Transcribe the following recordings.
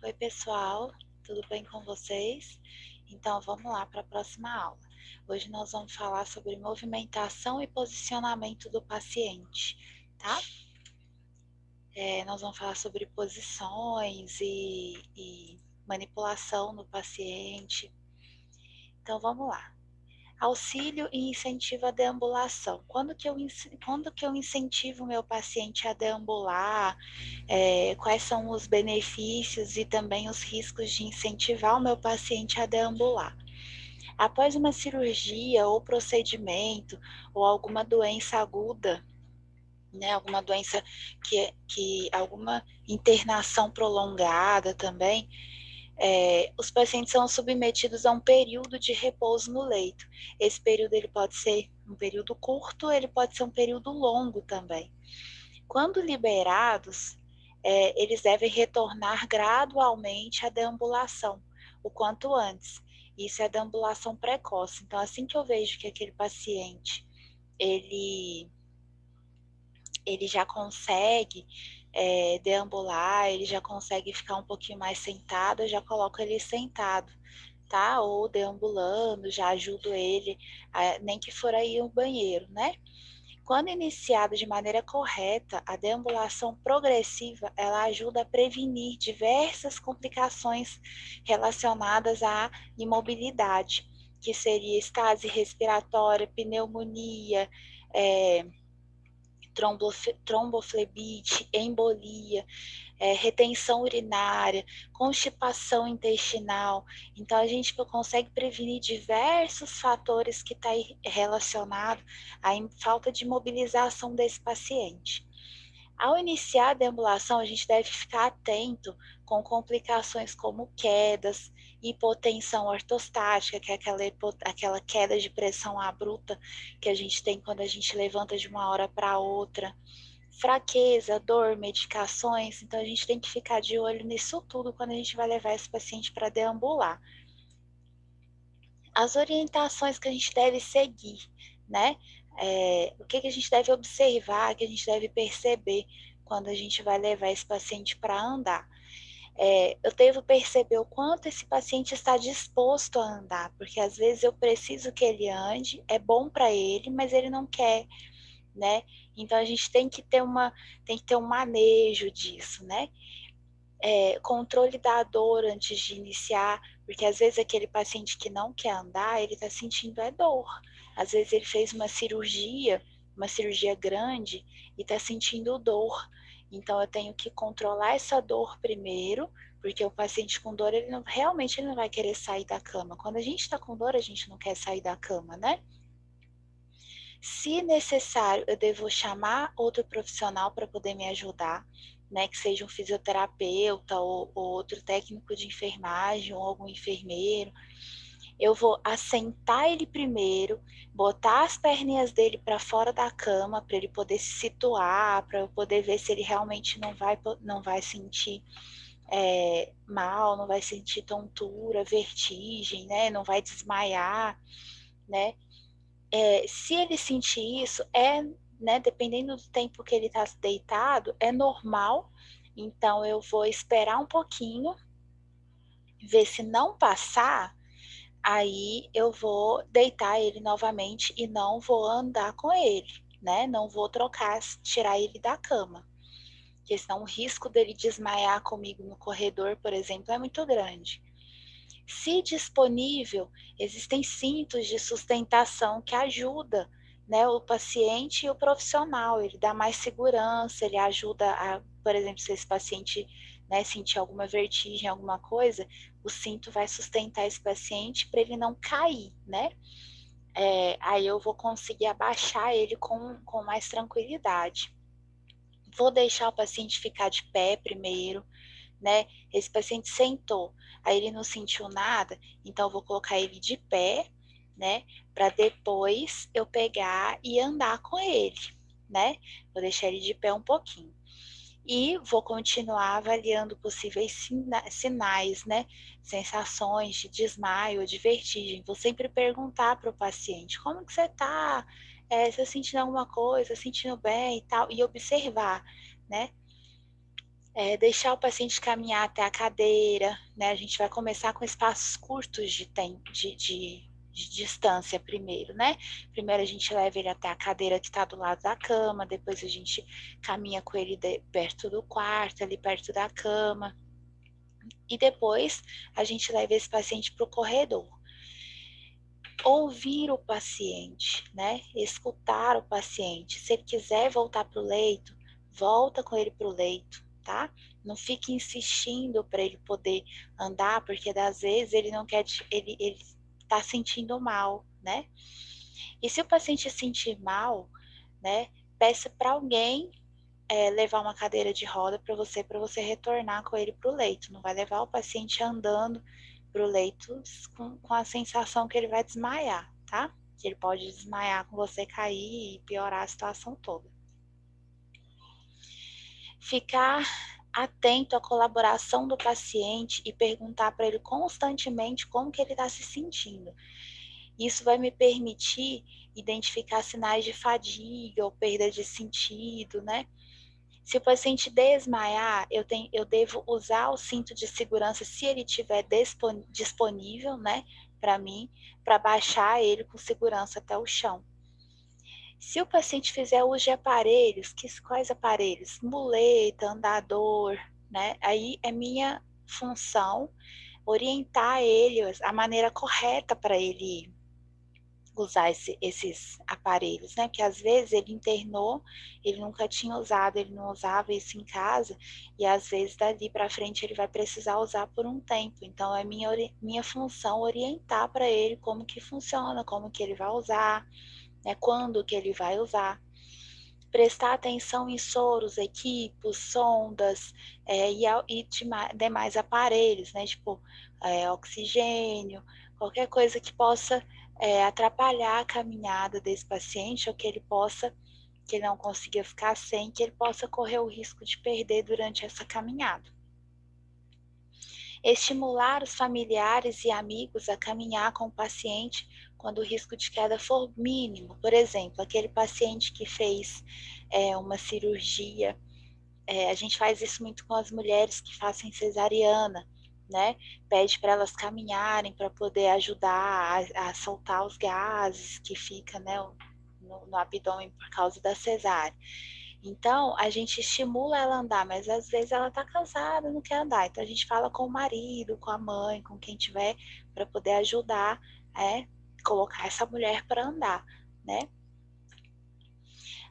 Oi, pessoal, tudo bem com vocês? Então, vamos lá para a próxima aula. Hoje nós vamos falar sobre movimentação e posicionamento do paciente, tá? Nós vamos falar sobre posições e manipulação do paciente. Então, vamos lá. Auxílio e incentivo à deambulação. Quando que eu incentivo o meu paciente a deambular? Quais são os benefícios e também os riscos de incentivar o meu paciente a deambular? Após uma cirurgia ou procedimento ou alguma doença aguda, né, alguma doença que alguma internação prolongada também, os pacientes são submetidos a um período de repouso no leito. Esse período ele pode ser um período curto, ele pode ser um período longo também. Quando liberados, eles devem retornar gradualmente à deambulação, o quanto antes. Isso é a deambulação precoce. Então, assim que eu vejo que aquele paciente ele, ele já consegue deambular, ele já consegue ficar um pouquinho mais sentado, eu já coloco ele sentado, tá? Ou deambulando, já ajudo ele, nem que for aí o banheiro, né? Quando iniciada de maneira correta, a deambulação progressiva, ela ajuda a prevenir diversas complicações relacionadas à imobilidade, que seria estase respiratória, pneumonia, é, tromboflebite, embolia, retenção urinária, constipação intestinal. Então, a gente consegue prevenir diversos fatores que estão relacionados à falta de mobilização desse paciente. Ao iniciar a deambulação, a gente deve ficar atento com complicações como quedas, hipotensão ortostática, que é aquela queda de pressão abrupta que a gente tem quando a gente levanta de uma hora para outra, fraqueza, dor, medicações. Então, a gente tem que ficar de olho nisso tudo quando a gente vai levar esse paciente para deambular. As orientações que a gente deve seguir, né? O que a gente deve observar, que a gente deve perceber quando a gente vai levar esse paciente para andar. Eu devo perceber o quanto esse paciente está disposto a andar, porque às vezes eu preciso que ele ande, é bom para ele, mas ele não quer, né? Então a gente tem que ter um manejo disso, né? Controle da dor antes de iniciar, porque às vezes aquele paciente que não quer andar, ele está sentindo dor. Às vezes ele fez uma cirurgia grande, e está sentindo dor. Então eu tenho que controlar essa dor primeiro, porque o paciente com dor, realmente ele não vai querer sair da cama. Quando a gente está com dor, a gente não quer sair da cama, né? Se necessário, eu devo chamar outro profissional para poder me ajudar, né? Que seja um fisioterapeuta ou outro técnico de enfermagem ou algum enfermeiro. Eu vou assentar ele primeiro, botar as perninhas dele para fora da cama para ele poder se situar, para eu poder ver se ele realmente não vai sentir mal, não vai sentir tontura, vertigem, né? Não vai desmaiar, né? Se ele sentir isso, né, dependendo do tempo que ele está deitado, é normal. Então, eu vou esperar um pouquinho, ver se não passar, aí eu vou deitar ele novamente e não vou andar com ele, né? Não vou trocar, tirar ele da cama. Porque senão o risco dele desmaiar comigo no corredor, por exemplo, é muito grande. Se disponível, existem cintos de sustentação que ajudam, né, o paciente e o profissional. Ele dá mais segurança, ele ajuda a, por exemplo, se esse paciente, né, sentir alguma vertigem, alguma coisa, o cinto vai sustentar esse paciente para ele não cair, né? Aí eu vou conseguir abaixar ele com mais tranquilidade. Vou deixar o paciente ficar de pé primeiro, né? Esse paciente sentou, aí ele não sentiu nada, então eu vou colocar ele de pé, né? Para depois eu pegar e andar com ele, né? Vou deixar ele de pé um pouquinho. E vou continuar avaliando possíveis sinais, né? Sensações de desmaio, de vertigem. Vou sempre perguntar para o paciente, como que você está? Você sentindo alguma coisa, sentindo bem e tal? E observar, né? deixar o paciente caminhar até a cadeira, né? A gente vai começar com espaços curtos de distância primeiro, né? Primeiro a gente leva ele até a cadeira que está do lado da cama, depois a gente caminha com ele perto do quarto, ali perto da cama, e depois a gente leva esse paciente para o corredor. Ouvir o paciente, né? Escutar o paciente. Se ele quiser voltar para o leito, volta com ele para o leito, tá? Não fique insistindo para ele poder andar, porque às vezes ele não quer, ele está sentindo mal, né? E se o paciente sentir mal, né? Peça para alguém levar uma cadeira de roda para você retornar com ele para o leito. Não vai levar o paciente andando para o leito com a sensação que ele vai desmaiar, tá? Que ele pode desmaiar com você cair e piorar a situação toda. Ficar atento à colaboração do paciente e perguntar para ele constantemente como que ele está se sentindo. Isso vai me permitir identificar sinais de fadiga ou perda de sentido, né? Se o paciente desmaiar, eu devo usar o cinto de segurança se ele estiver disponível, né, para mim, para baixar ele com segurança até o chão. Se o paciente fizer uso de aparelhos, quais aparelhos? Muleta, andador, né? Aí é minha função orientar ele a maneira correta para ele usar esses aparelhos, né? Porque às vezes ele internou, ele nunca tinha usado, ele não usava isso em casa, e às vezes dali para frente ele vai precisar usar por um tempo. Então é minha função orientar para ele como que funciona, como que ele vai usar, né? Quando que ele vai usar. Prestar atenção em soros, equipos, sondas e demais aparelhos, né? Tipo oxigênio, qualquer coisa que possa atrapalhar a caminhada desse paciente ou que ele não consiga ficar sem, que ele possa correr o risco de perder durante essa caminhada. Estimular os familiares e amigos a caminhar com o paciente quando o risco de queda for mínimo. Por exemplo, aquele paciente que fez uma cirurgia, a gente faz isso muito com as mulheres que fazem cesariana, né? Pede para elas caminharem para poder ajudar a soltar os gases que fica, né, no abdômen por causa da cesárea. Então, a gente estimula ela a andar, mas às vezes ela está cansada, não quer andar. Então, a gente fala com o marido, com a mãe, com quem tiver, para poder ajudar colocar essa mulher para andar, né?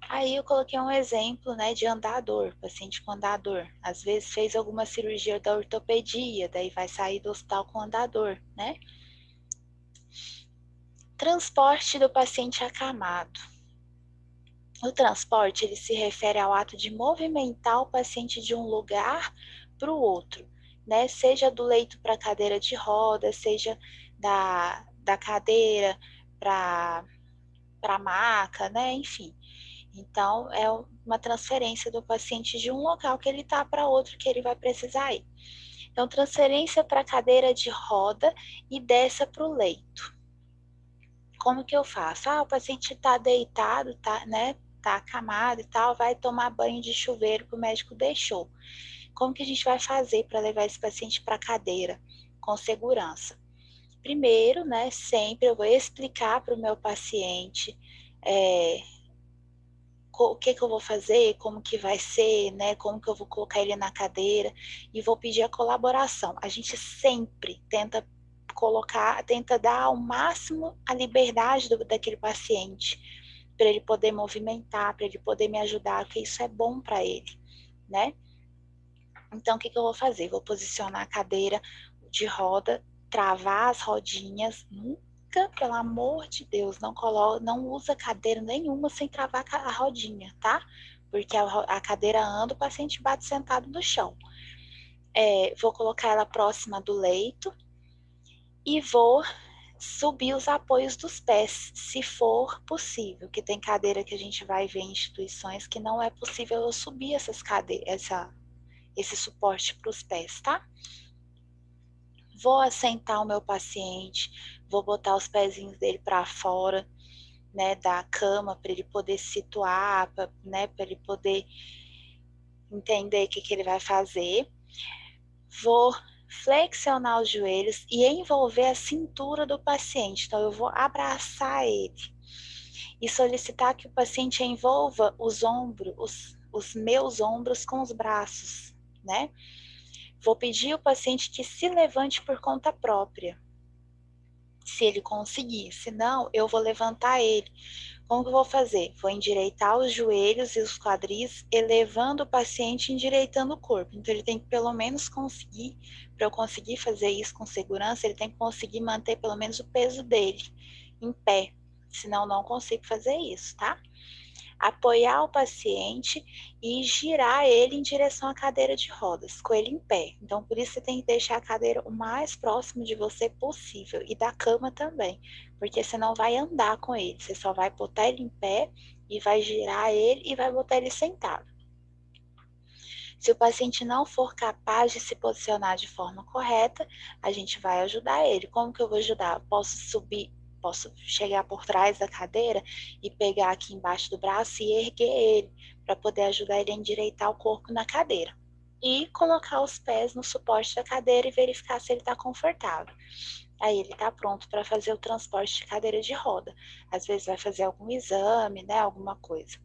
Aí eu coloquei um exemplo, né, de andador, paciente com andador. Às vezes fez alguma cirurgia da ortopedia, daí vai sair do hospital com andador, né? Transporte do paciente acamado. O transporte, ele se refere ao ato de movimentar o paciente de um lugar para o outro, né? Seja do leito para a cadeira de roda, seja da cadeira para a maca, né? Enfim. Então, é uma transferência do paciente de um local que ele está para outro que ele vai precisar ir. Então, transferência para a cadeira de roda e dessa para o leito. Como que eu faço? O paciente está deitado, né? Tá acamado e tal, vai tomar banho de chuveiro que o médico deixou. Como que a gente vai fazer para levar esse paciente para a cadeira com segurança? Primeiro, né? Sempre eu vou explicar para o meu paciente o que eu vou fazer, como que vai ser, né? Como que eu vou colocar ele na cadeira e vou pedir a colaboração. A gente sempre tenta dar ao máximo a liberdade daquele paciente para ele poder movimentar, para ele poder me ajudar, porque isso é bom para ele, né? Então, o que eu vou fazer? Vou posicionar a cadeira de roda, travar as rodinhas, nunca, pelo amor de Deus, não usa cadeira nenhuma sem travar a rodinha, tá? Porque a cadeira anda, o paciente bate sentado no chão. Vou colocar ela próxima do leito e vou subir os apoios dos pés, se for possível, que tem cadeira que a gente vai ver em instituições que não é possível eu subir esse suporte para os pés, tá? Vou assentar o meu paciente, vou botar os pezinhos dele para fora, né, da cama, para ele poder se situar, né, para ele poder entender o que ele vai fazer. Vou flexionar os joelhos e envolver a cintura do paciente. Então, eu vou abraçar ele e solicitar que o paciente envolva os ombros, os meus ombros com os braços, né? Vou pedir ao paciente que se levante por conta própria, se ele conseguir. Se não, eu vou levantar ele. Como que eu vou fazer? Vou endireitar os joelhos e os quadris, elevando o paciente e endireitando o corpo. Então, ele tem que pelo menos conseguir, para eu conseguir fazer isso com segurança, ele tem que conseguir manter pelo menos o peso dele em pé. Senão, não consigo fazer isso, tá? Apoiar o paciente e girar ele em direção à cadeira de rodas, com ele em pé. Então, por isso você tem que deixar a cadeira o mais próximo de você possível e da cama também, porque você não vai andar com ele, você só vai botar ele em pé e vai girar ele e vai botar ele sentado. Se o paciente não for capaz de se posicionar de forma correta, a gente vai ajudar ele. Como que eu vou ajudar? Posso subir, posso chegar por trás da cadeira e pegar aqui embaixo do braço e erguer ele, para poder ajudar ele a endireitar o corpo na cadeira. E colocar os pés no suporte da cadeira e verificar se ele está confortável. Aí ele está pronto para fazer o transporte de cadeira de roda. Às vezes vai fazer algum exame, né, alguma coisa.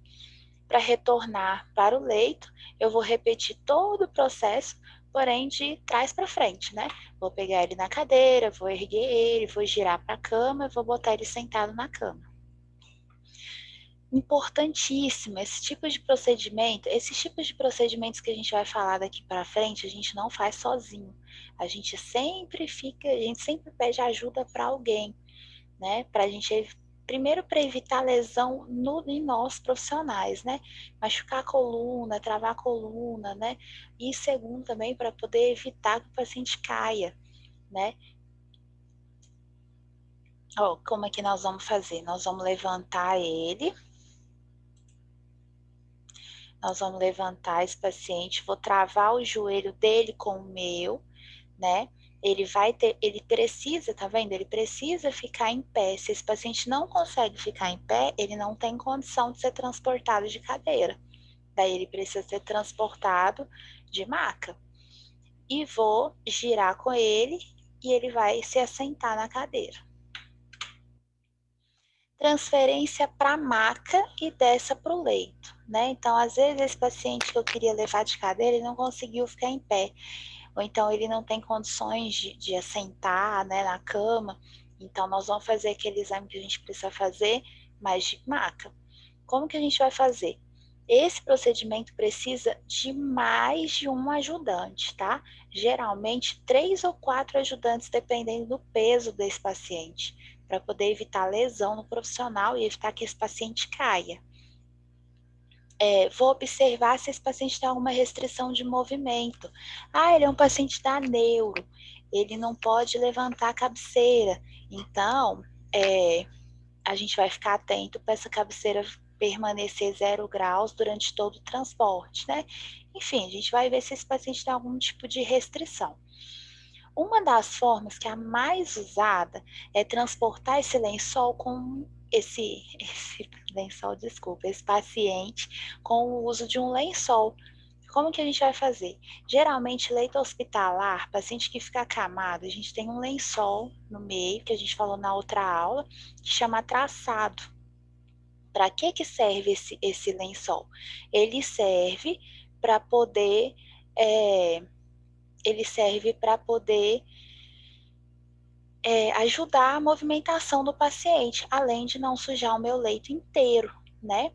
Para retornar para o leito, eu vou repetir todo o processo, porém de trás para frente, né? Vou pegar ele na cadeira, vou erguer ele, vou girar para a cama, vou botar ele sentado na cama. Importantíssimo, esse tipo de procedimento, esses tipos de procedimentos que a gente vai falar daqui para frente, a gente não faz sozinho. A gente sempre pede ajuda para alguém, né? Para a gente, primeiro, para evitar lesão em nós profissionais, né? Machucar a coluna, travar a coluna, né? E segundo, também para poder evitar que o paciente caia, né? Ó, como é que nós vamos fazer? Nós vamos levantar ele. Nós vamos levantar esse paciente, vou travar o joelho dele com o meu, né? Ele precisa, tá vendo? Ele precisa ficar em pé. Se esse paciente não consegue ficar em pé, ele não tem condição de ser transportado de cadeira. Daí ele precisa ser transportado de maca. E vou girar com ele e ele vai se assentar na cadeira. Transferência para a maca e dessa para o leito, né? Então, às vezes, esse paciente que eu queria levar de cadeira, ele não conseguiu ficar em pé, ou então ele não tem condições de assentar, né, na cama. Então, nós vamos fazer aquele exame que a gente precisa fazer, mas de maca. Como que a gente vai fazer? Esse procedimento precisa de mais de um ajudante, tá? Geralmente, 3 ou 4 ajudantes, dependendo do peso desse paciente, para poder evitar lesão no profissional e evitar que esse paciente caia. Vou observar se esse paciente tem alguma restrição de movimento. Ah, ele é um paciente da neuro, ele não pode levantar a cabeceira. Então, a gente vai ficar atento para essa cabeceira permanecer 0 graus durante todo o transporte, né? Enfim, a gente vai ver se esse paciente tem algum tipo de restrição. Uma das formas que é a mais usada é transportar esse lençol com esse lençol, desculpa, esse paciente com o uso de um lençol. Como que a gente vai fazer? Geralmente, leito hospitalar, paciente que fica acamado, a gente tem um lençol no meio, que a gente falou na outra aula, que chama traçado. Para que serve esse lençol? Ele serve para poder, ele serve para poder ajudar a movimentação do paciente, além de não sujar o meu leito inteiro, né?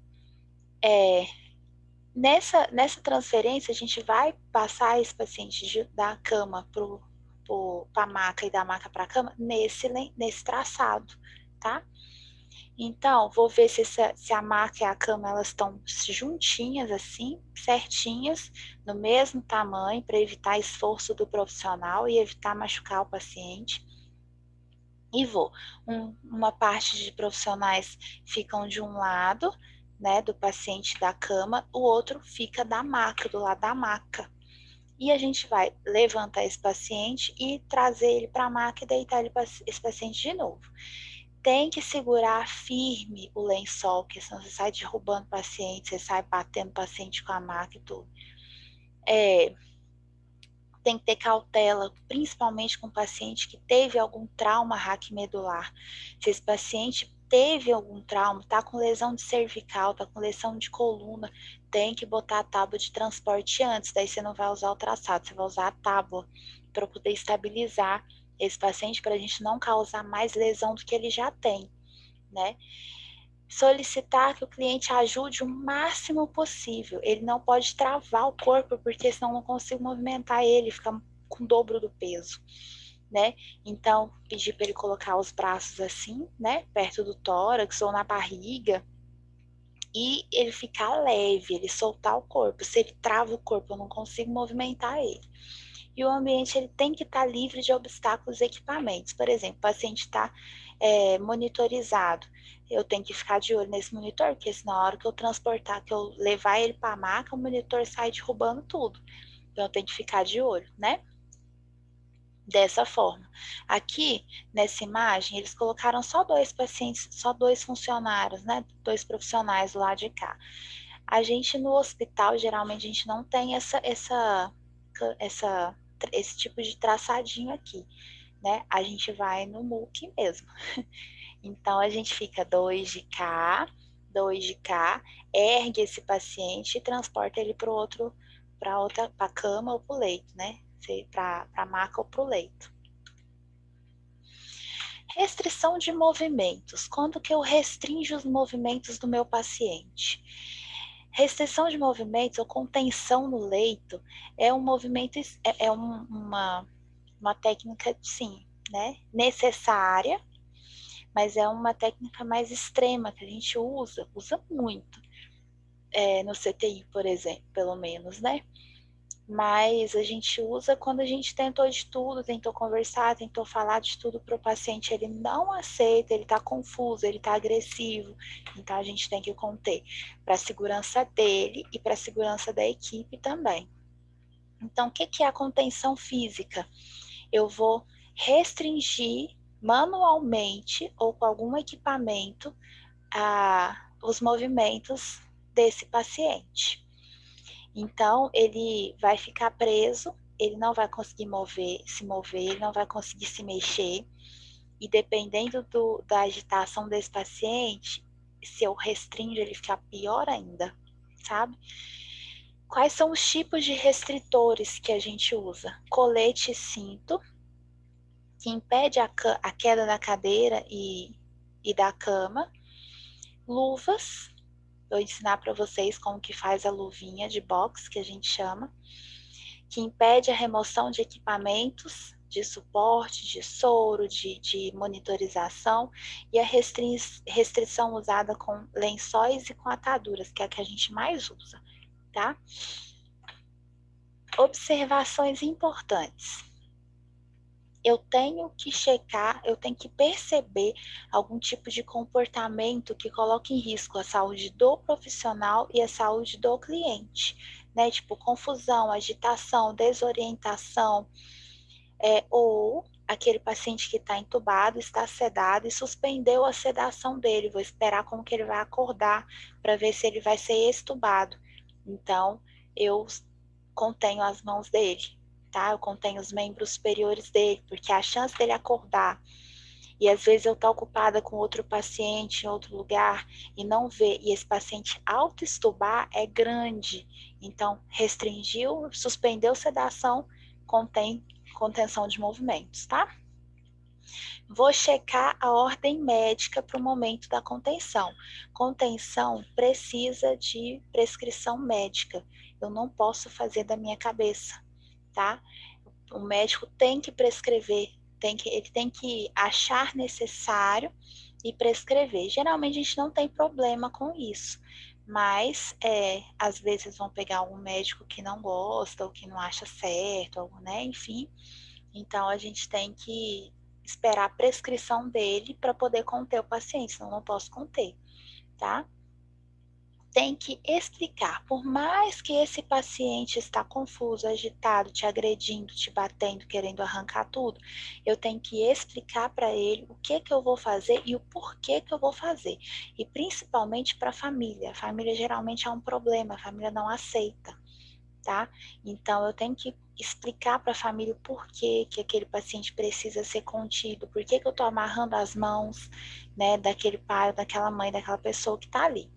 Nessa transferência, a gente vai passar esse paciente da cama para a maca e da maca para a cama nesse traçado, tá? Então, vou ver se a maca e a cama elas estão juntinhas assim, certinhas, no mesmo tamanho, para evitar esforço do profissional e evitar machucar o paciente. E vou. Uma parte de profissionais ficam de um lado, né, do paciente da cama, o outro fica do lado da maca. E a gente vai levantar esse paciente e trazer ele para a maca e deitar esse paciente de novo. Tem que segurar firme o lençol, porque senão você sai derrubando o paciente, você sai batendo o paciente com a maca e tudo. tem que ter cautela, principalmente com paciente que teve algum trauma raquimedular. Se esse paciente teve algum trauma, está com lesão de cervical, está com lesão de coluna, tem que botar a tábua de transporte antes, daí você não vai usar o traçado, você vai usar a tábua para poder estabilizar esse paciente, para a gente não causar mais lesão do que ele já tem, né? Solicitar que o cliente ajude o máximo possível. Ele não pode travar o corpo, porque senão não consigo movimentar ele, fica com o dobro do peso, né? Então, pedir para ele colocar os braços assim, né, perto do tórax ou na barriga, e ele ficar leve, ele soltar o corpo. Se ele trava o corpo, eu não consigo movimentar ele. E o ambiente ele tem que estar livre de obstáculos e equipamentos. Por exemplo, o paciente está monitorizado. Eu tenho que ficar de olho nesse monitor, porque senão na hora que eu transportar, que eu levar ele para a maca, o monitor sai derrubando tudo. Então eu tenho que ficar de olho, né? Dessa forma. Aqui, nessa imagem, eles colocaram só 2 pacientes, só 2 funcionários, né? 2 profissionais do lado de cá. A gente no hospital, geralmente, a gente não tem esse tipo de traçadinho aqui, né? A gente vai no MUC mesmo. Então, a gente fica 2 de cá, 2 de cá, ergue esse paciente e transporta ele para a cama ou para o leito, né? Para a maca ou para o leito. Restrição de movimentos. Quando que eu restringo os movimentos do meu paciente? Restrição de movimentos ou contenção no leito é um movimento, uma técnica, sim, né, necessária, mas é uma técnica mais extrema que a gente usa muito no CTI, por exemplo, pelo menos, né? Mas a gente usa quando a gente tentou de tudo, tentou conversar, tentou falar de tudo para o paciente, ele não aceita, ele está confuso, ele está agressivo, então a gente tem que conter para a segurança dele e para a segurança da equipe também. Então, o que é a contenção física? Eu vou restringir manualmente ou com algum equipamento os movimentos desse paciente. Então, ele vai ficar preso, ele não vai conseguir se mover, ele não vai conseguir se mexer. E dependendo da agitação desse paciente, se eu restringo, ele fica pior ainda, sabe? Quais são os tipos de restritores que a gente usa? Colete e cinto, que impede a queda da cadeira e da cama. Luvas, vou ensinar para vocês como que faz a luvinha de boxe, que a gente chama, que impede a remoção de equipamentos de suporte, de soro, de monitorização, e a restrição usada com lençóis e com ataduras, que é a que a gente mais usa, tá? Observações importantes. Eu tenho que checar, eu tenho que perceber algum tipo de comportamento que coloque em risco a saúde do profissional e a saúde do cliente, né? Tipo confusão, agitação, desorientação, ou aquele paciente que está entubado, está sedado e suspendeu a sedação dele. Vou esperar como que ele vai acordar para ver se ele vai ser extubado. Então, eu contenho as mãos dele, tá? Eu contenho os membros superiores dele, porque a chance dele acordar e às vezes eu estou ocupada com outro paciente em outro lugar e não ver, e esse paciente autoestubar é grande. Então, restringiu, suspendeu sedação, contém contenção de movimentos, tá? Vou checar a ordem médica para o momento da contenção. Contenção precisa de prescrição médica. Eu não posso fazer da minha cabeça, tá? O médico tem que prescrever, ele tem que achar necessário e prescrever. Geralmente a gente não tem problema com isso, mas às vezes vão pegar algum médico que não gosta ou que não acha certo, né? Enfim, então a gente tem que esperar a prescrição dele para poder conter o paciente, senão não posso conter, tá? Tem que explicar, por mais que esse paciente está confuso, agitado, te agredindo, te batendo, querendo arrancar tudo, eu tenho que explicar para ele o que eu vou fazer e o porquê que eu vou fazer. E principalmente para a família. A família geralmente é um problema, a família não aceita, tá? Então, eu tenho que explicar para a família o porquê que aquele paciente precisa ser contido, por que eu estou amarrando as mãos, né, daquele pai, daquela mãe, daquela pessoa que está ali.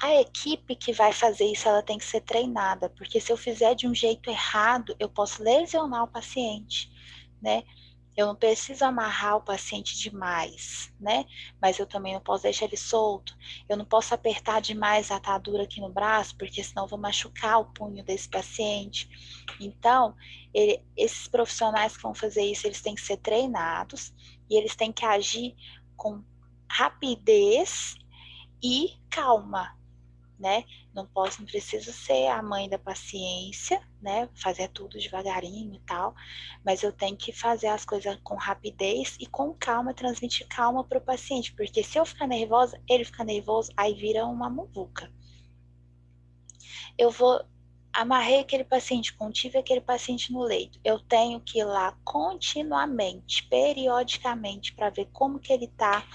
A equipe que vai fazer isso, ela tem que ser treinada, porque se eu fizer de um jeito errado, eu posso lesionar o paciente, né? Eu não preciso amarrar o paciente demais, né? Mas eu também não posso deixar ele solto. Eu não posso apertar demais a atadura aqui no braço, porque senão eu vou machucar o punho desse paciente. Então, esses profissionais que vão fazer isso, eles têm que ser treinados e eles têm que agir com rapidez e calma, né? Não preciso ser a mãe da paciência, né? Fazer tudo devagarinho e tal, mas eu tenho que fazer as coisas com rapidez e com calma, transmitir calma para o paciente, porque se eu ficar nervosa, ele fica nervoso, aí vira uma muvuca. Eu amarrei aquele paciente, contive aquele paciente no leito. Eu tenho que ir lá continuamente, periodicamente, para ver como que ele está,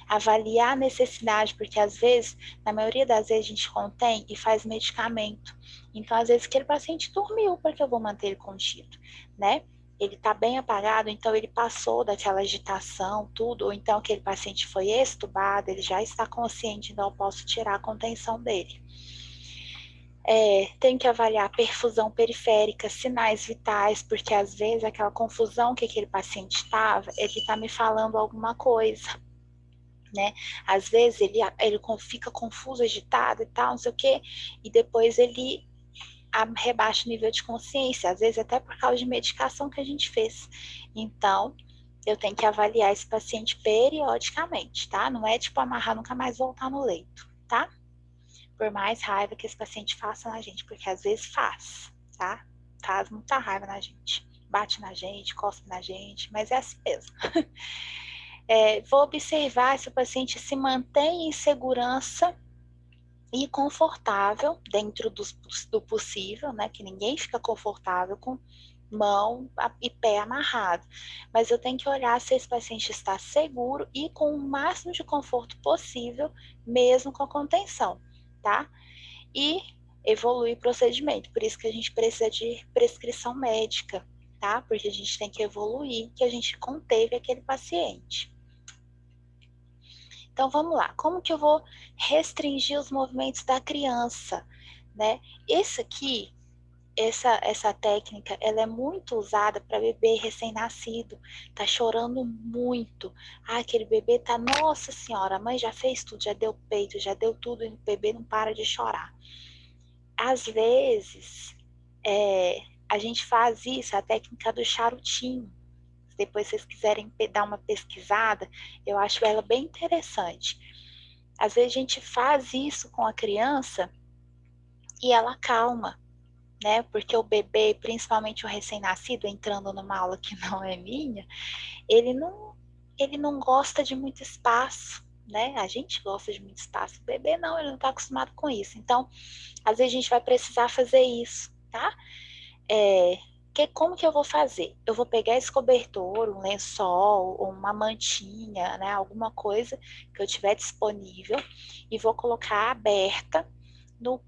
avaliar a necessidade, porque às vezes, na maioria das vezes, a gente contém e faz medicamento. Então, às vezes, aquele paciente dormiu, porque eu vou manter ele contido, né? Ele está bem apagado, então ele passou daquela agitação, tudo, ou então aquele paciente foi extubado, ele já está consciente, então eu posso tirar a contenção dele. Tem que avaliar a perfusão periférica, sinais vitais, porque às vezes aquela confusão que aquele paciente estava, ele está me falando alguma coisa, né? Às vezes ele fica confuso, agitado e tal, não sei o quê, e depois ele rebaixa o nível de consciência, às vezes até por causa de medicação que a gente fez. Então, eu tenho que avaliar esse paciente periodicamente, tá? Não é tipo amarrar, nunca mais voltar no leito, tá? Por mais raiva que esse paciente faça na gente, porque às vezes faz, tá? Faz muita raiva na gente. Bate na gente, cospe na gente, mas é assim mesmo. Vou observar se o paciente se mantém em segurança e confortável dentro do possível, né? Que ninguém fica confortável com mão e pé amarrado. Mas eu tenho que olhar se esse paciente está seguro e com o máximo de conforto possível, mesmo com a contenção, tá? E evoluir o procedimento. Por isso que a gente precisa de prescrição médica, tá? Porque a gente tem que evoluir, que a gente conteve aquele paciente. Então vamos lá, como que eu vou restringir os movimentos da criança, né? Essa técnica, ela é muito usada para bebê recém-nascido, tá chorando muito. Aquele bebê tá, nossa senhora, a mãe já fez tudo, já deu peito, já deu tudo e o bebê não para de chorar. Às vezes, a gente faz isso, a técnica do charutinho. Depois, se vocês quiserem dar uma pesquisada, eu acho ela bem interessante. Às vezes, a gente faz isso com a criança e ela calma, né? Porque o bebê, principalmente o recém-nascido, entrando numa aula que não é minha, ele não gosta de muito espaço, né? A gente gosta de muito espaço. O bebê não, ele não está acostumado com isso. Então, às vezes a gente vai precisar fazer isso, tá? Como que eu vou fazer? Eu vou pegar esse cobertor, um lençol, ou uma mantinha, né? Alguma coisa que eu tiver disponível e vou colocar aberta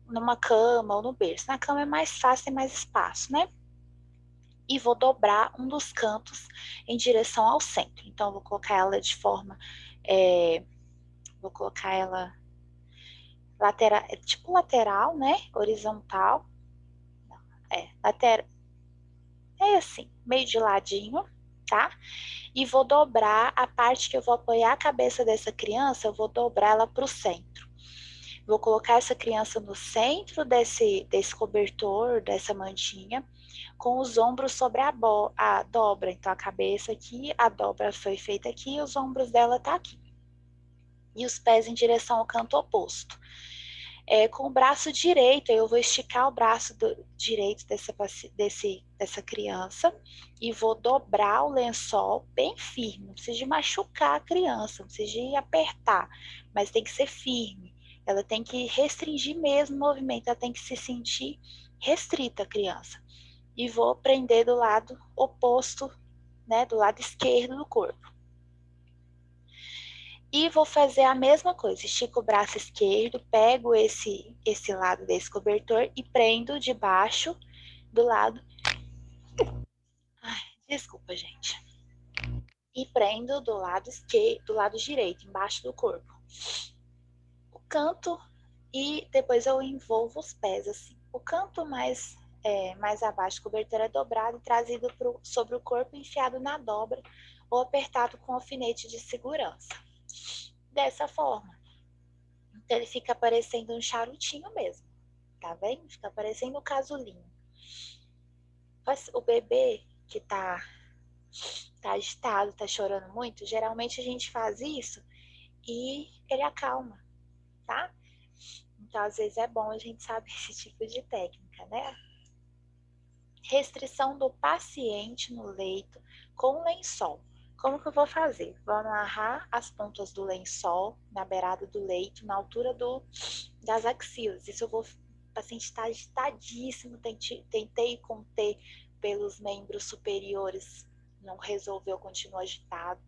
numa cama ou no berço. Na cama é mais fácil, tem mais espaço, né? E vou dobrar um dos cantos em direção ao centro. Então, eu vou colocar ela de forma... vou colocar ela lateral, tipo lateral, né? Horizontal. Lateral. É assim, meio de ladinho, tá? E vou dobrar a parte que eu vou apoiar a cabeça dessa criança, eu vou dobrar ela para o centro. Vou colocar essa criança no centro desse cobertor, dessa mantinha, com os ombros sobre a dobra. Então, a cabeça aqui, a dobra foi feita aqui e os ombros dela tá aqui. E os pés em direção ao canto oposto. Com o braço direito, eu vou esticar o braço direito dessa criança e vou dobrar o lençol bem firme. Não precisa de machucar a criança, não precisa de apertar, mas tem que ser firme. Ela tem que restringir mesmo o movimento, ela tem que se sentir restrita, a criança. E vou prender do lado oposto, né, do lado esquerdo do corpo. E vou fazer a mesma coisa, estico o braço esquerdo, pego esse lado desse cobertor e prendo debaixo do lado... Ai, desculpa, gente. E prendo do lado esquerdo, do lado direito, embaixo do corpo. O canto, e depois eu envolvo os pés, assim. O canto mais abaixo do cobertor é dobrado e trazido sobre o corpo, enfiado na dobra ou apertado com alfinete de segurança. Dessa forma. Então ele fica parecendo um charutinho mesmo, tá vendo? Fica parecendo um casulinho. O bebê que tá agitado, tá chorando muito, geralmente a gente faz isso e ele acalma, tá? Então às vezes é bom a gente saber esse tipo de técnica, né? Restrição do paciente no leito com lençol. Como que eu vou fazer? Vou amarrar as pontas do lençol na beirada do leito, na altura das axilas. Isso eu vou... O paciente está agitadíssimo, tentei conter pelos membros superiores, não resolveu, continua agitado.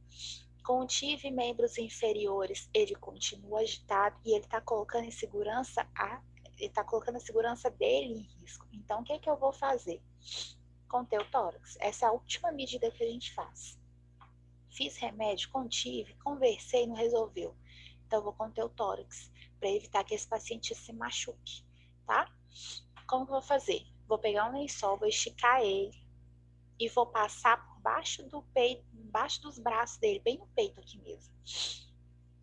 Contive membros inferiores, ele continua agitado e ele está colocando a segurança dele em risco. Então, o que eu vou fazer? Conter o tórax. Essa é a última medida que a gente faz. Fiz remédio, contive, conversei, não resolveu. Então, eu vou conter o tórax para evitar que esse paciente se machuque, tá? Como que eu vou fazer? Vou pegar um lençol, vou esticar ele e vou passar por baixo do peito, embaixo dos braços dele, bem no peito aqui mesmo.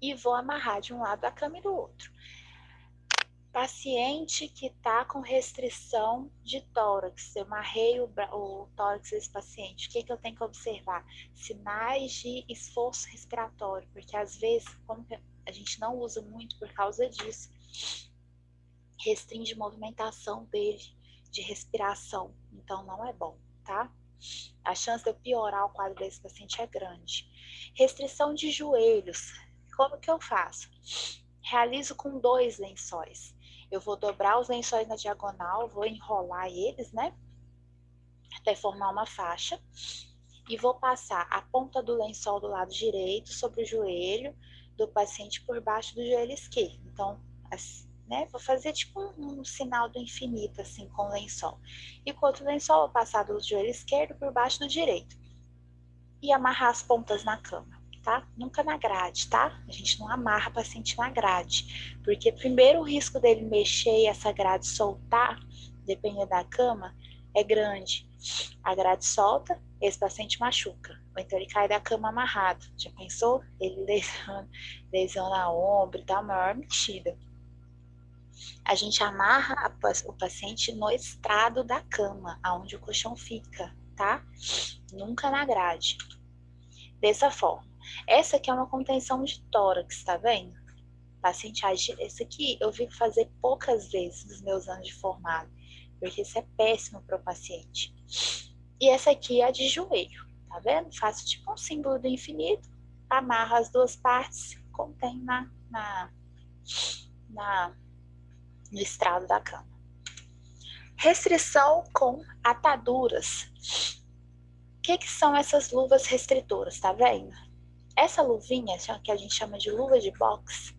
E vou amarrar de um lado da cama e do outro. Paciente que está com restrição de tórax, eu amarrei o tórax desse paciente, o que eu tenho que observar? Sinais de esforço respiratório, porque às vezes, como a gente não usa muito por causa disso, restringe a movimentação dele, de respiração, então não é bom, tá? A chance de eu piorar o quadro desse paciente é grande. Restrição de joelhos, como que eu faço? Realizo com 2 lençóis. Eu vou dobrar os lençóis na diagonal, vou enrolar eles, né? Até formar uma faixa. E vou passar a ponta do lençol do lado direito sobre o joelho do paciente por baixo do joelho esquerdo. Então, assim, né? Vou fazer tipo um sinal do infinito, assim, com o lençol. E com o outro lençol, vou passar do joelho esquerdo por baixo do direito. E amarrar as pontas na cama. Tá? Nunca na grade, tá? A gente não amarra o paciente na grade, porque primeiro o risco dele mexer e essa grade soltar, dependendo da cama, é grande. A grade solta, esse paciente machuca, ou então ele cai da cama amarrado. Já pensou? Ele lesiona ombro e tal, maior metida. A gente amarra o paciente no estrado da cama, aonde o colchão fica, tá? Nunca na grade. Dessa forma. Essa aqui é uma contenção de tórax, tá vendo? Paciente esse aqui eu vi fazer poucas vezes nos meus anos de formado, porque isso é péssimo para o paciente. E essa aqui é a de joelho, tá vendo? Faço tipo um símbolo do infinito, amarro as duas partes, contém no estrado da cama. Restrição com ataduras. O que são essas luvas restritoras, tá vendo? Essa luvinha, que a gente chama de luva de boxe,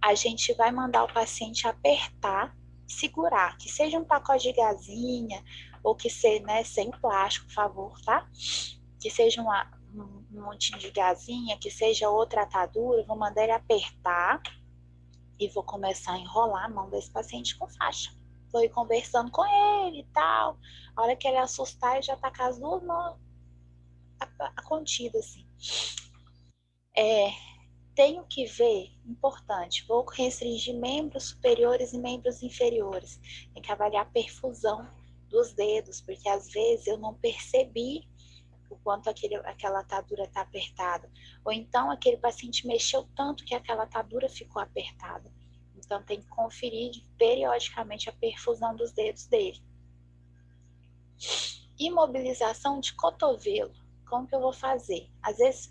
a gente vai mandar o paciente apertar, segurar, que seja um pacote de gazinha, ou que seja, né, sem plástico, por favor, tá? Que seja um montinho de gazinha, que seja outra atadura, vou mandar ele apertar e vou começar a enrolar a mão desse paciente com faixa. Vou ir conversando com ele e tal. A hora que ele assustar, ele já tá com as duas mãos contidas, assim. Tenho que ver, importante, vou restringir membros superiores e membros inferiores. Tem que avaliar a perfusão dos dedos, porque às vezes eu não percebi o quanto aquela atadura está apertada. Ou então aquele paciente mexeu tanto que aquela atadura ficou apertada. Então tem que conferir periodicamente a perfusão dos dedos dele. Imobilização de cotovelo. Como que eu vou fazer? Às vezes,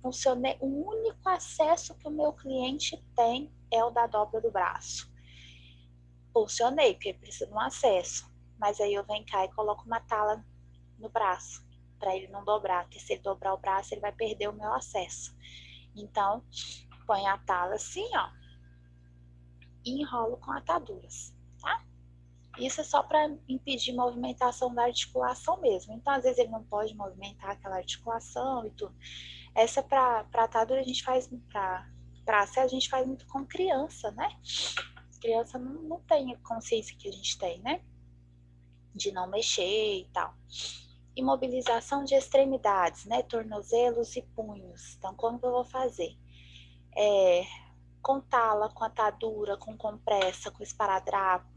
funcionei, o único acesso que o meu cliente tem é o da dobra do braço. Funcionei, porque precisa de um acesso. Mas aí eu venho cá e coloco uma tala no braço. para ele não dobrar, porque se ele dobrar o braço, ele vai perder o meu acesso. Então, põe a tala assim, ó, e enrolo com ataduras, tá? Isso é só para impedir movimentação da articulação mesmo. Então, às vezes ele não pode movimentar aquela articulação e tudo. Essa para atadura a gente faz, para a gente faz muito com criança, né? Criança não tem a consciência que a gente tem, né? De não mexer e tal. Imobilização de extremidades, né? Tornozelos e punhos. Então, como que eu vou fazer? Com tala, com atadura, com compressa, com esparadrapo.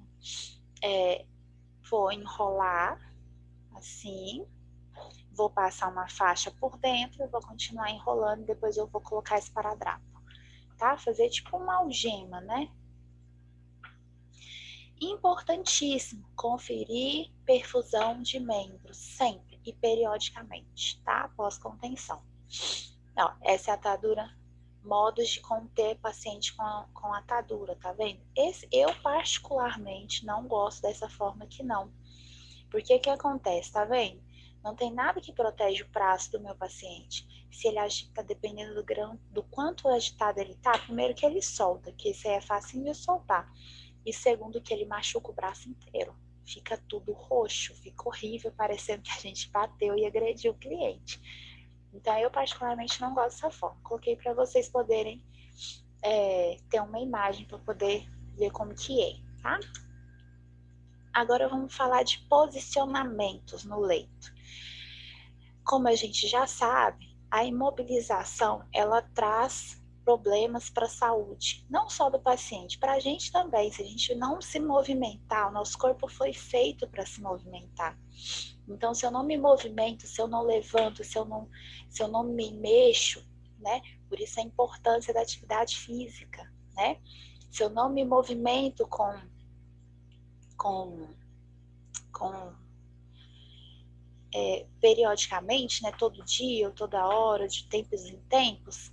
Vou enrolar assim, vou passar uma faixa por dentro, vou continuar enrolando, depois eu vou colocar esparadrapo, tá? Fazer tipo uma algema, né? Importantíssimo, conferir perfusão de membros, sempre e periodicamente, tá? Após contenção. Ó, essa é a atadura, modos de conter paciente com atadura, tá vendo? Eu particularmente não gosto dessa forma aqui não. Porque que acontece, tá vendo? Não tem nada que protege o braço do meu paciente. Se ele agita, dependendo do quanto agitado ele tá, primeiro que ele solta, que isso aí é fácil de soltar. E segundo que ele machuca o braço inteiro. Fica tudo roxo, fica horrível, parecendo que a gente bateu e agrediu o cliente. Então, eu particularmente não gosto dessa forma. Coloquei para vocês poderem ter uma imagem para poder ver como que é, tá? Agora vamos falar de posicionamentos no leito. Como a gente já sabe, a imobilização, ela traz problemas para a saúde, não só do paciente, para a gente também. Se a gente não se movimentar, o nosso corpo foi feito para se movimentar. Então, se eu não me movimento, se eu não levanto, se eu não me mexo, né? Por isso a importância da atividade física, né? Se eu não me movimento periodicamente, né, todo dia ou toda hora, de tempos em tempos,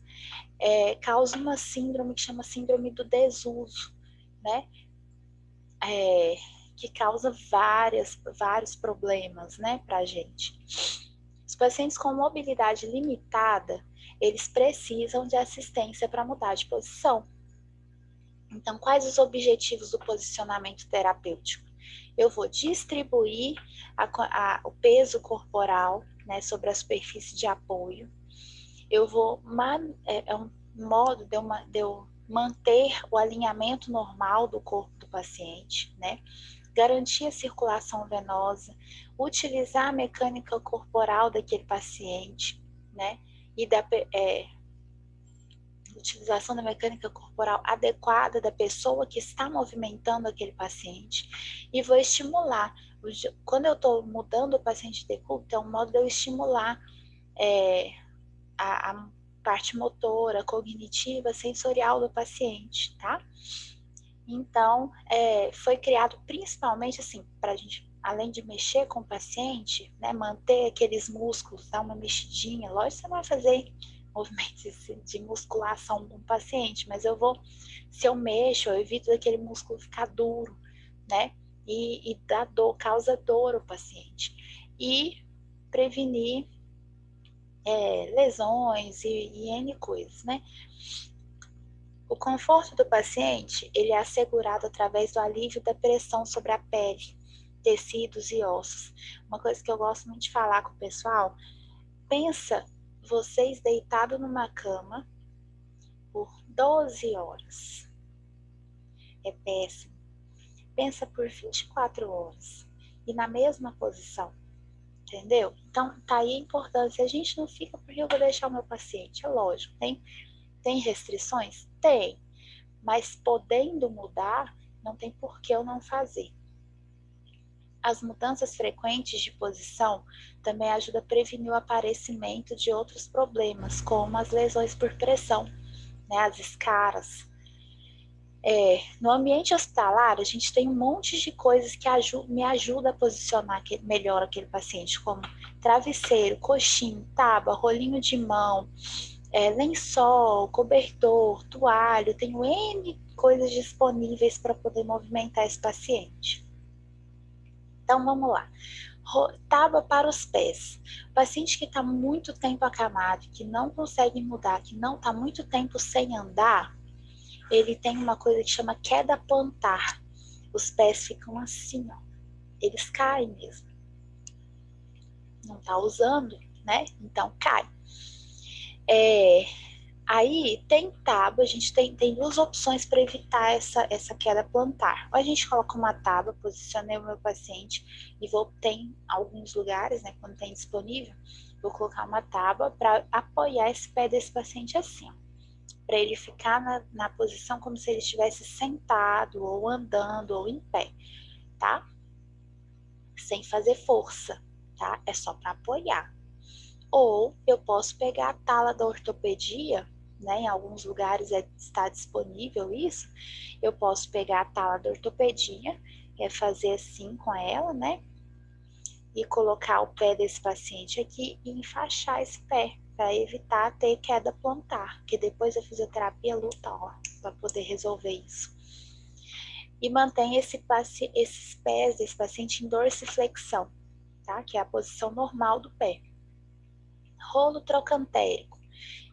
causa uma síndrome que chama síndrome do desuso, né? Que causa vários problemas, né, pra gente. Os pacientes com mobilidade limitada, eles precisam de assistência para mudar de posição. Então, quais os objetivos do posicionamento terapêutico? Eu vou distribuir o peso corporal, né, sobre a superfície de apoio. Eu vou um modo de eu manter o alinhamento normal do corpo do paciente, né? Garantir a circulação venosa, utilizar a mecânica corporal daquele paciente, né? E utilização da mecânica corporal adequada da pessoa que está movimentando aquele paciente, e vou estimular. Quando eu estou mudando o paciente de decúbito, é um modo de eu estimular a parte motora, cognitiva, sensorial do paciente, tá? Então, foi criado principalmente assim, para a gente, além de mexer com o paciente, né, manter aqueles músculos, dar uma mexidinha. Lógico que você não vai fazer movimentos de musculação com o paciente, mas se eu mexo, eu evito daquele músculo ficar duro, né? E dá dor, causa dor ao paciente. E prevenir lesões e N coisas, né? O conforto do paciente, ele é assegurado através do alívio da pressão sobre a pele, tecidos e ossos. Uma coisa que eu gosto muito de falar com o pessoal, pensa vocês deitados numa cama por 12 horas. É péssimo. Pensa por 24 horas e na mesma posição. Entendeu? Então, tá aí a importância. A gente não fica porque eu vou deixar o meu paciente. É lógico, tem restrições? Tem. Mas podendo mudar, não tem por que eu não fazer. As mudanças frequentes de posição também ajudam a prevenir o aparecimento de outros problemas, como as lesões por pressão, né, as escaras. No ambiente hospitalar, a gente tem um monte de coisas que me ajudam a posicionar melhor aquele paciente, como travesseiro, coxinho, tábua, rolinho de mão, lençol, cobertor, toalha. Tenho N coisas disponíveis para poder movimentar esse paciente. Então, vamos lá. Tábua para os pés. O paciente que está muito tempo acamado, que não consegue mudar, que não está muito tempo sem andar, ele tem uma coisa que chama queda plantar. Os pés ficam assim, ó. Eles caem mesmo. Não está usando, né? Então cai. Aí tem tábua, a gente tem duas opções para evitar essa queda plantar. Ou a gente coloca uma tábua, posicionei o meu paciente e tem alguns lugares, né, quando tem disponível, vou colocar uma tábua para apoiar esse pé desse paciente assim, para ele ficar na posição como se ele estivesse sentado ou andando ou em pé, tá? Sem fazer força, tá? É só para apoiar. Ou eu posso pegar a tala da ortopedia, né, em alguns lugares está disponível isso, eu posso pegar a tala da ortopedia, fazer assim com ela, né, e colocar o pé desse paciente aqui e enfaixar esse pé, para evitar ter queda plantar, que depois a fisioterapia luta, ó, para poder resolver isso. E mantém esses pés desse paciente em dorsiflexão, tá, que é a posição normal do pé. Rolo trocantérico.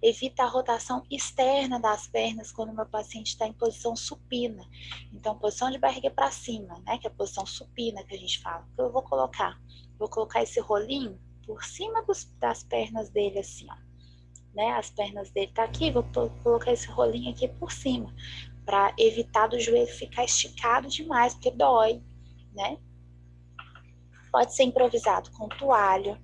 Evita a rotação externa das pernas quando o meu paciente está em posição supina. Então, posição de barriga para cima, né? Que é a posição supina que a gente fala. Então, eu vou colocar esse rolinho por cima das pernas dele, assim, ó. Né? As pernas dele tá aqui, vou colocar esse rolinho aqui por cima, para evitar do joelho ficar esticado demais, porque dói, né? Pode ser improvisado com toalha,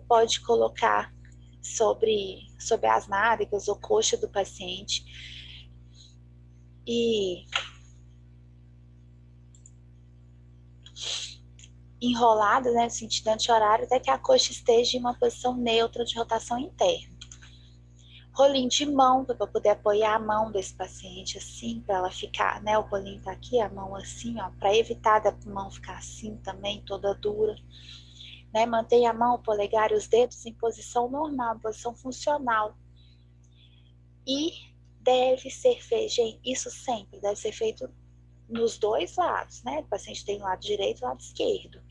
pode colocar sobre as nádegas ou coxa do paciente e enrolada, né, no sentido anti-horário, até que a coxa esteja em uma posição neutra de rotação interna. Rolinho de mão, para poder apoiar a mão desse paciente assim, para ela ficar, né, o rolinho tá aqui, a mão assim, ó, para evitar da mão ficar assim também, toda dura. Né, mantenha a mão, o polegar e os dedos em posição normal, em posição funcional. E deve ser feito, gente, isso sempre deve ser feito nos dois lados, né? O paciente tem o lado direito e o lado esquerdo,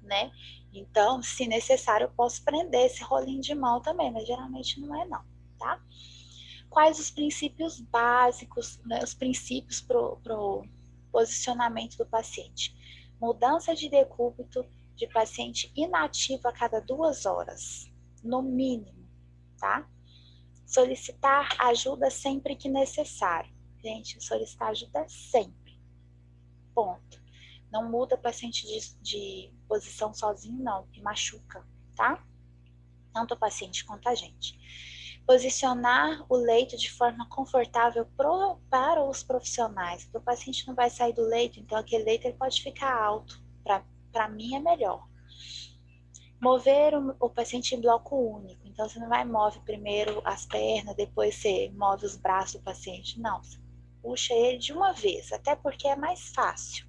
né? Então, se necessário, eu posso prender esse rolinho de mão também, mas geralmente não é não, tá? Quais os princípios básicos, né, os princípios pro posicionamento do paciente? Mudança de decúbito de paciente inativo a cada 2 horas, no mínimo, tá? Solicitar ajuda sempre que necessário. Gente, solicitar ajuda sempre. Ponto. Não muda paciente de posição sozinho, não, que machuca, tá? Tanto o paciente quanto a gente. Posicionar o leito de forma confortável para os profissionais. O paciente não vai sair do leito, então aquele leito ele pode ficar alto. Para mim é melhor. Mover o paciente em bloco único. Então, você não vai mover primeiro as pernas, depois você move os braços do paciente. Não, você puxa ele de uma vez, até porque é mais fácil.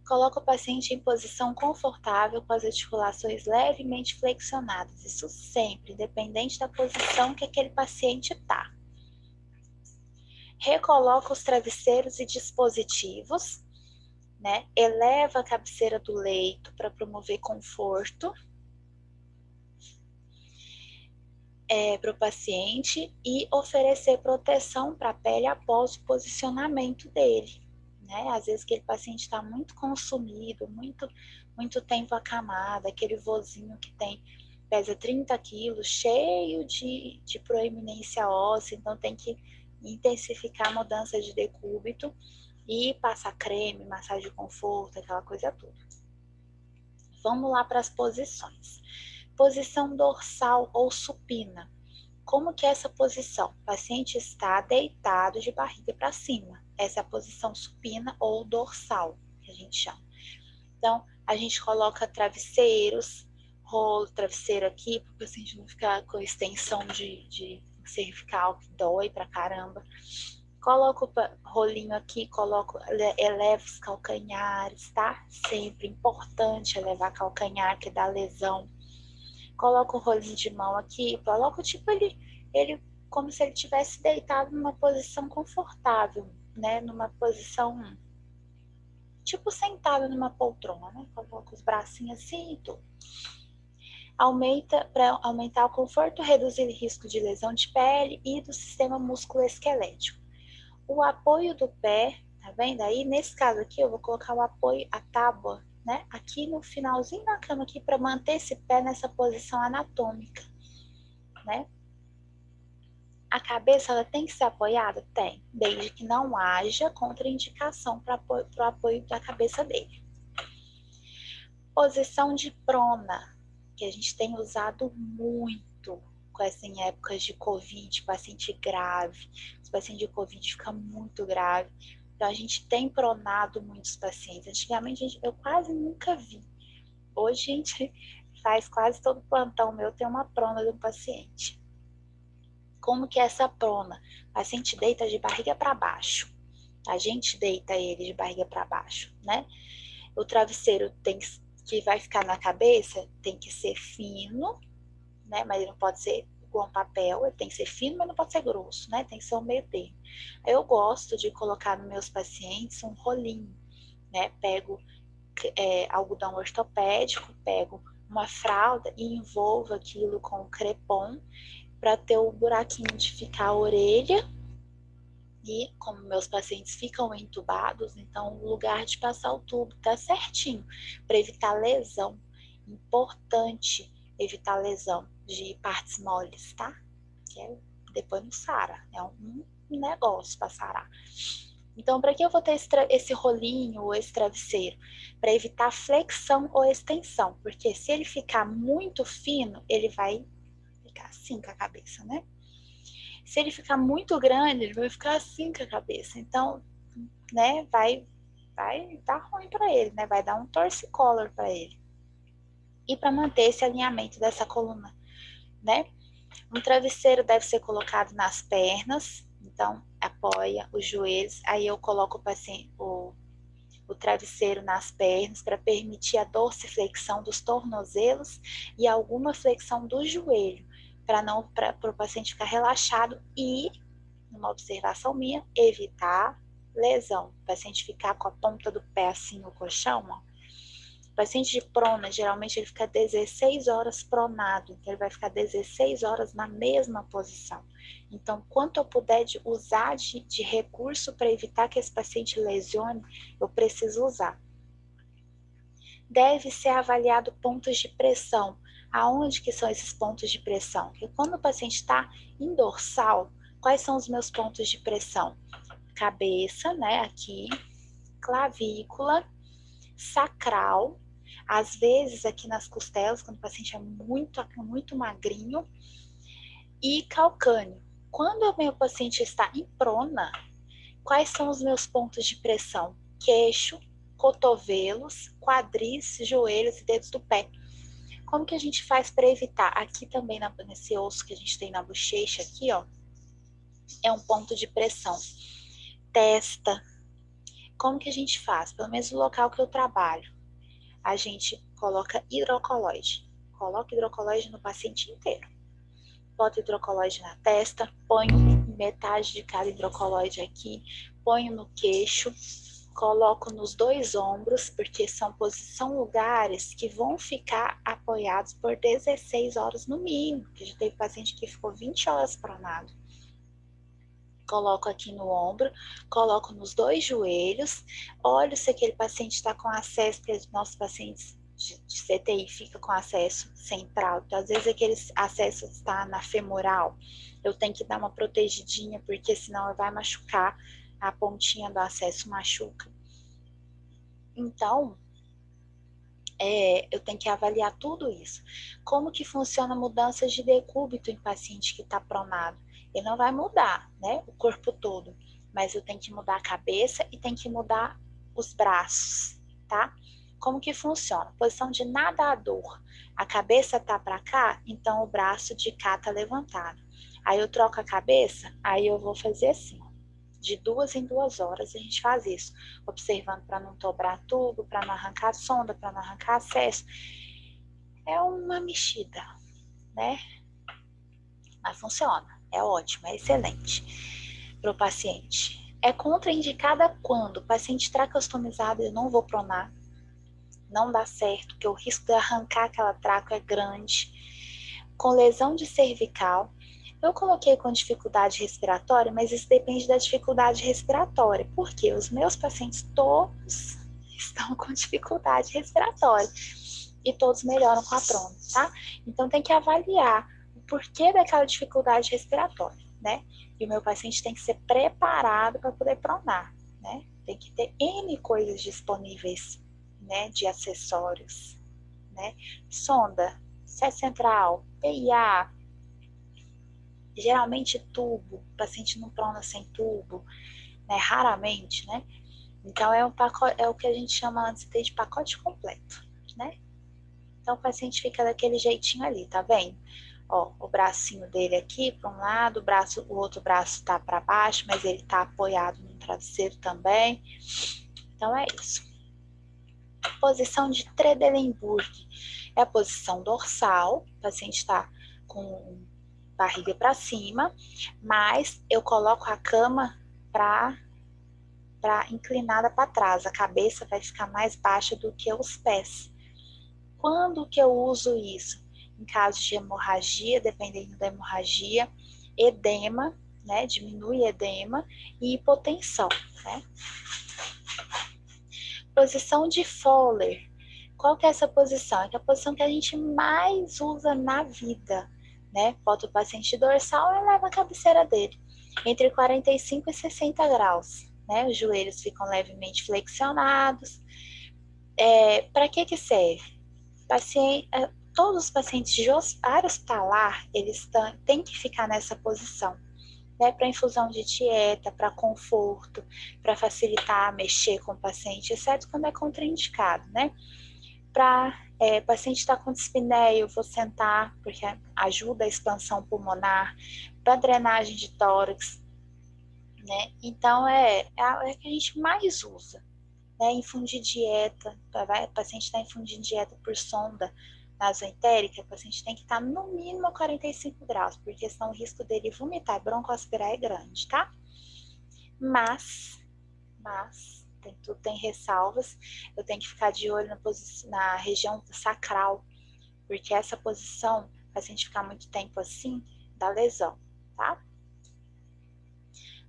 Coloca o paciente em posição confortável com as articulações levemente flexionadas. Isso sempre, independente da posição que aquele paciente está. Recoloca os travesseiros e dispositivos, né? Eleva a cabeceira do leito para promover conforto para o paciente e oferecer proteção para a pele após o posicionamento dele. Né? Às vezes aquele paciente está muito consumido, muito tempo acamado, aquele vozinho que pesa 30 quilos, cheio de proeminência óssea, então tem que intensificar a mudança de decúbito e passar creme, massagem de conforto, aquela coisa toda. Vamos lá para as posições. Posição dorsal ou supina. Como que é essa posição? O paciente está deitado de barriga para cima. Essa é a posição supina ou dorsal, que a gente chama. Então, a gente coloca travesseiros, rolo, travesseiro aqui, para o paciente não ficar com extensão de cervical, que dói pra caramba. Coloco o rolinho aqui, eleva os calcanhares, tá? Sempre importante elevar calcanhar, que dá lesão. Coloco o rolinho de mão aqui, coloco tipo ele como se ele tivesse deitado numa posição confortável, né? Numa posição tipo sentado numa poltrona, né? Coloca os bracinhos assim e tudo. Aumenta para aumentar o conforto, reduzir o risco de lesão de pele e do sistema musculoesquelético. O apoio do pé, tá vendo? Aí, nesse caso aqui, eu vou colocar o apoio, a tábua, né? Aqui no finalzinho da cama aqui, para manter esse pé nessa posição anatômica, né? A cabeça, ela tem que ser apoiada? Tem, desde que não haja contraindicação para o apoio da cabeça dele. Posição de prona, que a gente tem usado muito com essa em épocas de Covid, paciente grave. Os pacientes de Covid ficam muito grave. Então, a gente tem pronado muitos pacientes. Antigamente, eu quase nunca vi. Hoje, a gente faz quase todo plantão meu, tem uma prona de um paciente. Como que é essa prona? O paciente deita de barriga para baixo. A gente deita ele de barriga para baixo, né? O travesseiro que vai ficar na cabeça tem que ser fino, né? Mas ele não pode ser igual um papel, ele tem que ser fino, mas não pode ser grosso, né? Tem que ser um meio termo. Eu gosto de colocar nos meus pacientes um rolinho, né? Pego algodão ortopédico, pego uma fralda e envolvo aquilo com crepom para ter o buraquinho de ficar a orelha. E como meus pacientes ficam entubados, então o lugar de passar o tubo tá certinho, para evitar lesão. Importante evitar lesão de partes moles, tá? Que é, depois não sara, é um negócio para sarar. Então, para que eu vou ter esse rolinho ou esse travesseiro? Para evitar flexão ou extensão, porque se ele ficar muito fino, ele vai ficar assim com a cabeça, né? Se ele ficar muito grande, ele vai ficar assim com a cabeça. Então, né, vai dar ruim para ele, né? Vai dar um torcicolor para ele. E para manter esse alinhamento dessa coluna, né? Um travesseiro deve ser colocado nas pernas, então apoia os joelhos. Aí eu coloco o travesseiro nas pernas para permitir a dorsiflexão dos tornozelos e alguma flexão do joelho, para o paciente ficar relaxado e, numa observação minha, evitar lesão. O paciente ficar com a ponta do pé assim no colchão, ó. O paciente de prona, geralmente ele fica 16 horas pronado, então ele vai ficar 16 horas na mesma posição. Então, quanto eu puder usar de recurso para evitar que esse paciente lesione, eu preciso usar. Deve ser avaliado pontos de pressão. Aonde que são esses pontos de pressão? Porque quando o paciente está em dorsal, quais são os meus pontos de pressão? Cabeça, né, aqui, clavícula, sacral, às vezes aqui nas costelas, quando o paciente é muito magrinho, e calcâneo. Quando o meu paciente está em prona, quais são os meus pontos de pressão? Queixo, cotovelos, quadris, joelhos e dedos do pé. Como que a gente faz para evitar? Aqui também nesse osso que a gente tem na bochecha aqui, ó, é um ponto de pressão. Testa. Como que a gente faz? Pelo menos no local que eu trabalho, a gente coloca hidrocolóide. Coloca hidrocolóide no paciente inteiro. Bota hidrocolóide na testa, ponho metade de cada hidrocolóide aqui, ponho no queixo, coloco nos dois ombros, porque são lugares que vão ficar apoiados por 16 horas no mínimo, que já teve paciente que ficou 20 horas pronado. Coloco aqui no ombro, coloco nos dois joelhos, olho se aquele paciente está com acesso, porque os nossos pacientes de CTI fica com acesso central, então às vezes aquele acesso está na femoral, eu tenho que dar uma protegidinha, porque senão vai machucar, a pontinha do acesso machuca. Então, eu tenho que avaliar tudo isso. Como que funciona a mudança de decúbito em paciente que está pronado? Ele não vai mudar, né, o corpo todo, mas eu tenho que mudar a cabeça e tenho que mudar os braços, tá? Como que funciona? Posição de nadador. A cabeça tá para cá, então o braço de cá tá levantado. Aí eu troco a cabeça, aí eu vou fazer assim, de 2 em 2 horas a gente faz isso, observando para não dobrar tubo, para não arrancar sonda, para não arrancar acesso. É uma mexida, né? Mas funciona, é ótimo, é excelente para o paciente. É contraindicada quando o paciente tracostomizado, eu não vou pronar, não dá certo, porque o risco de arrancar aquela traco é grande. Com lesão de cervical, eu coloquei com dificuldade respiratória, mas isso depende da dificuldade respiratória, porque os meus pacientes todos estão com dificuldade respiratória e todos melhoram com a prona, tá? Então tem que avaliar o porquê daquela dificuldade respiratória, né? E o meu paciente tem que ser preparado para poder pronar, né? Tem que ter N coisas disponíveis, né? De acessórios, né? Sonda, sé central, PIA, geralmente tubo, o paciente não prona sem tubo, né? Raramente, né? Então é o que a gente chama antes de pacote completo, né? Então o paciente fica daquele jeitinho ali, tá vendo? Ó, o bracinho dele aqui para um lado, o outro braço tá para baixo, mas ele tá apoiado no travesseiro também. Então é isso. Posição de Trendelenburg é a posição dorsal, o paciente está com barriga para cima, mas eu coloco a cama para inclinada para trás, a cabeça vai ficar mais baixa do que os pés. Quando que eu uso isso? Em caso de hemorragia, dependendo da hemorragia, edema, né? Diminui edema e hipotensão, né? Posição de Fowler. Qual que é essa posição? É a posição que a gente mais usa na vida, né? Bota o paciente dorsal e leva a cabeceira dele entre 45 e 60 graus, né? Os joelhos ficam levemente flexionados. Para que serve? Todos os pacientes de área hospitalar, eles têm que ficar nessa posição, né, para infusão de dieta, para conforto, para facilitar mexer com o paciente, exceto quando é contraindicado, né? Para paciente estar com dispneia, eu vou sentar, porque ajuda a expansão pulmonar, para drenagem de tórax, né? Então, é que a gente mais usa, né? Infundir dieta, o paciente está infundindo dieta por sonda nasoentérica, o paciente tem que estar no mínimo a 45 graus, porque senão o risco dele vomitar e broncoaspirar é grande, tá? Mas, tudo tem ressalvas, eu tenho que ficar de olho na região sacral, porque essa posição, o paciente ficar muito tempo assim, dá lesão, tá?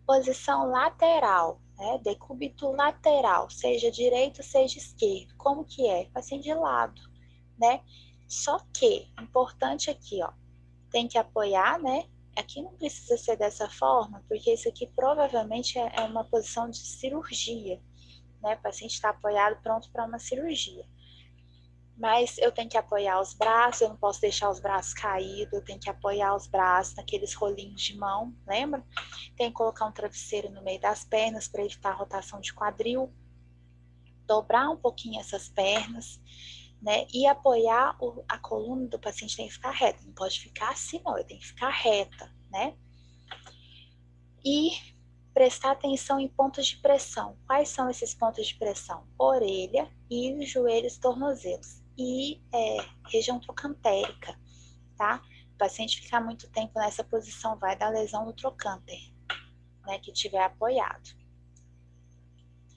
Posição lateral, né? Decúbito lateral, seja direito, seja esquerdo. Como que é? Paciente de lado, né? Só que, importante aqui, ó, tem que apoiar, né? Aqui não precisa ser dessa forma, porque isso aqui provavelmente é uma posição de cirurgia, né? O paciente está apoiado, pronto para uma cirurgia. Mas eu tenho que apoiar os braços, eu não posso deixar os braços caídos, eu tenho que apoiar os braços naqueles rolinhos de mão, lembra? Tem que colocar um travesseiro no meio das pernas para evitar a rotação de quadril, dobrar um pouquinho essas pernas, né? E apoiar a coluna do paciente tem que ficar reta, não pode ficar assim não, tem que ficar reta, né? E prestar atenção em pontos de pressão. Quais são esses pontos de pressão? Orelha e joelhos, tornozelos. E região trocantérica, tá? O paciente ficar muito tempo nessa posição vai dar lesão no trocânter, né, que tiver apoiado.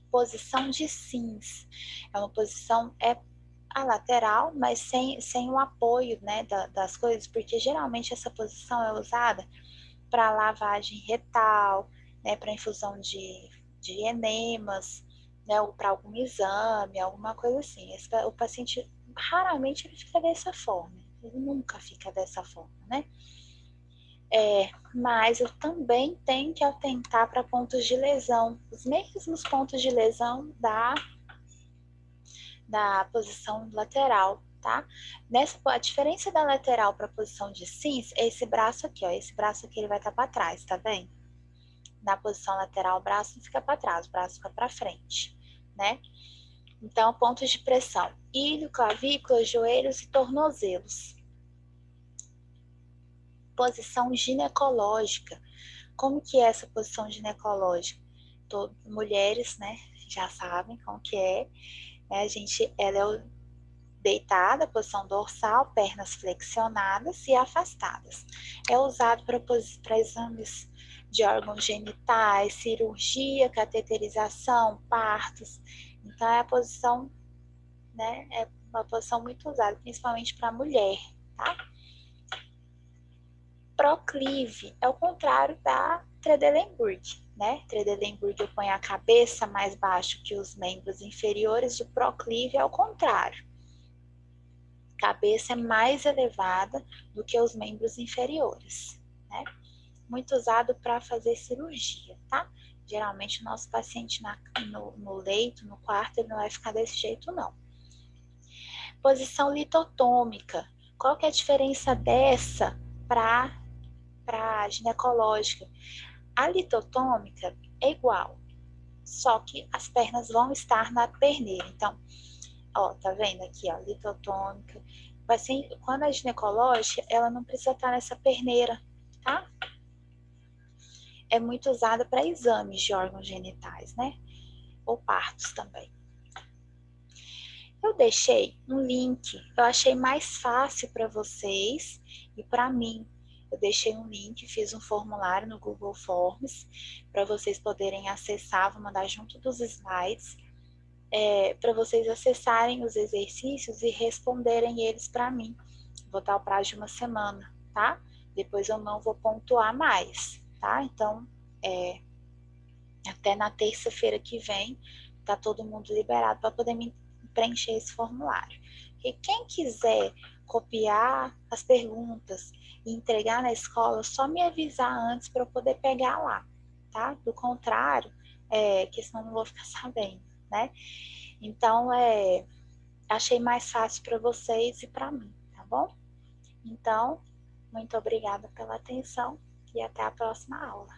Posição de Sims. É uma posição, a lateral, mas sem o apoio, né, das coisas, porque geralmente essa posição é usada para lavagem retal, né, para infusão de enemas, né, ou para algum exame, alguma coisa assim. O paciente raramente ele fica dessa forma, ele nunca fica dessa forma, né? Mas eu também tenho que atentar para pontos de lesão, os mesmos pontos de lesão da posição lateral, tá? A diferença da lateral para a posição de Sims é esse braço aqui, ó. Esse braço aqui ele vai estar para trás, tá vendo? Na posição lateral, o braço não fica para trás, o braço fica para frente, né? Então, pontos de pressão: ilho, clavícula, joelhos e tornozelos. Posição ginecológica. Como que é essa posição ginecológica? Mulheres, né, já sabem como que é. Ela é deitada, posição dorsal, pernas flexionadas e afastadas. É usado para exames de órgãos genitais, cirurgia, cateterização, partos. Então, é a posição, né, é uma posição muito usada, principalmente para a mulher, tá? Proclive é o contrário da Trendelenburg, né? Trendelenburg eu ponho a cabeça mais baixo que os membros inferiores, o proclive é o contrário. Cabeça é mais elevada do que os membros inferiores, né? Muito usado para fazer cirurgia, tá? Geralmente o nosso paciente no leito, no quarto, ele não vai ficar desse jeito, não. Posição litotômica. Qual que é a diferença dessa para a ginecológica? A litotômica é igual, só que as pernas vão estar na perneira. Então, ó, tá vendo aqui, ó, litotômica. Assim, quando é ginecológica, ela não precisa estar nessa perneira, tá? É muito usada para exames de órgãos genitais, né? Ou partos também. Eu deixei um link, eu achei mais fácil para vocês e para mim. Eu deixei um link, fiz um formulário no Google Forms para vocês poderem acessar, vou mandar junto dos slides, para vocês acessarem os exercícios e responderem eles para mim. Vou dar o prazo de uma semana, tá? Depois eu não vou pontuar mais, tá? Então, até na terça-feira que vem, tá todo mundo liberado para poder me preencher esse formulário. E quem quiser copiar as perguntas e entregar na escola, só me avisar antes para eu poder pegar lá, tá? Do contrário, que senão eu não vou ficar sabendo, né? Então, achei mais fácil para vocês e para mim, tá bom? Então, muito obrigada pela atenção e até a próxima aula.